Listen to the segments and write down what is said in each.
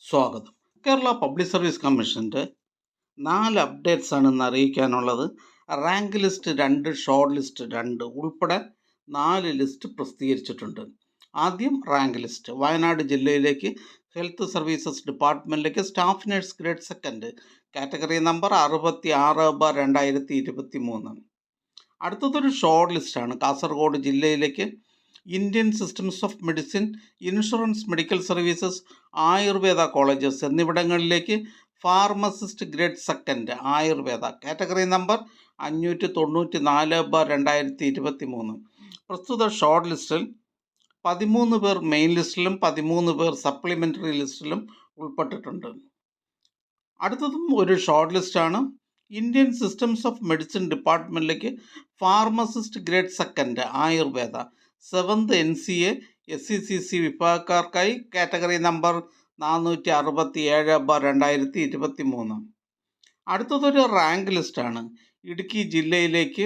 സ്വാഗതം. Kerala public service കമ്മീഷൻ്റെ 4 updates ആണ് ഇന്ന് അറിയിക്കാനുള്ളത്. റാങ്ക് ലിസ്റ്റ് 2, ഷോർട്ട് ലിസ്റ്റ് 2 ഉൾപ്പെടെ 4 ലിസ്റ്റ് പ്രസിദ്ധീകരിച്ചിട്ടുണ്ട്. ആദ്യം റാങ്ക് ലിസ്റ്റ്. വയനാട് ജില്ലയിലേക്ക് ഹെൽത്ത് സർവീസസ് ഡിപ്പാർട്ട്മെൻറ്റിലേക്ക് staff nurse grade second category number 66/2023. അടുത്തതൊരു ഷോർട്ട് ലിസ്റ്റാണ്. കാസർഗോഡ് ജില്ലയിലേക്ക് Indian systems of medicine, insurance, medical services, Ayurveda colleges എന്നിവിടങ്ങളിലേക്ക് pharmacist grade second Ayurveda category number 594/2023. പ്രസ്തുത ഷോർട്ട് ലിസ്റ്റിൽ 13 പേർ മെയിൻ ലിസ്റ്റിലും 13 പേർ സപ്ലിമെൻ്ററി ലിസ്റ്റിലും ഉൾപ്പെട്ടിട്ടുണ്ട്. അടുത്തതും ഒരു ഷോർട്ട് ലിസ്റ്റാണ്. ഇന്ത്യൻ സിസ്റ്റംസ് ഓഫ് മെഡിസിൻ ഡിപ്പാർട്ട്മെൻറ്റിലേക്ക് pharmacist grade second Ayurveda 7th NCA SCCC വിഭാഗക്കാർക്കായി കാറ്റഗറി നമ്പർ 467/2023. അടുത്തതൊരു റാങ്ക് ലിസ്റ്റാണ്. ഇടുക്കി ജില്ലയിലേക്ക്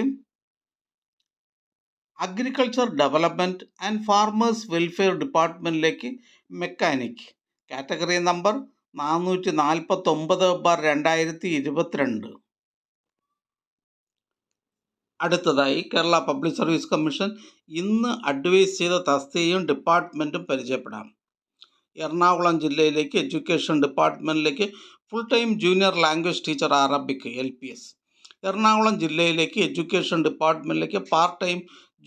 agriculture development and farmers welfare ഡിപ്പാർട്ട്മെൻറ്റിലേക്ക് മെക്കാനിക് കാറ്റഗറി നമ്പർ 449/2022. അടുത്തതായി കേരള പബ്ലിക് സർവീസ് കമ്മീഷൻ ഇന്ന് അഡ്വൈസ് ചെയ്ത തസ്തികയും ഡിപ്പാർട്ട്മെൻറ്റും പരിചയപ്പെടാം. എറണാകുളം ജില്ലയിലേക്ക് എഡ്യൂക്കേഷൻ ഡിപ്പാർട്ട്മെൻറ്റിലേക്ക് full time junior language teacher Arabic LPS. Ernakulam ജില്ലയിലേക്ക് എഡ്യൂക്കേഷൻ ഡിപ്പാർട്ട്മെൻറ്റിലേക്ക് part time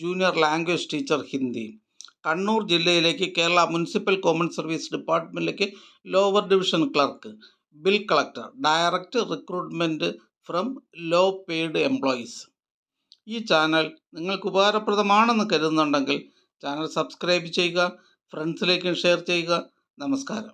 junior language teacher Hindi. Kannur ജില്ലയിലേക്ക് കേരള മുനിസിപ്പൽ കോമൺ സർവീസ് ഡിപ്പാർട്ട്മെൻറ്റിലേക്ക് lower division clerk, bill collector, direct recruitment from low paid employees. ഈ ചാനൽ നിങ്ങൾക്ക് ഉപകാരപ്രദമാണെന്ന് കരുതുന്നുണ്ടെങ്കിൽ ചാനൽ സബ്സ്ക്രൈബ് ചെയ്യുക, ഫ്രണ്ട്സിലേക്കും share ചെയ്യുക. നമസ്കാരം.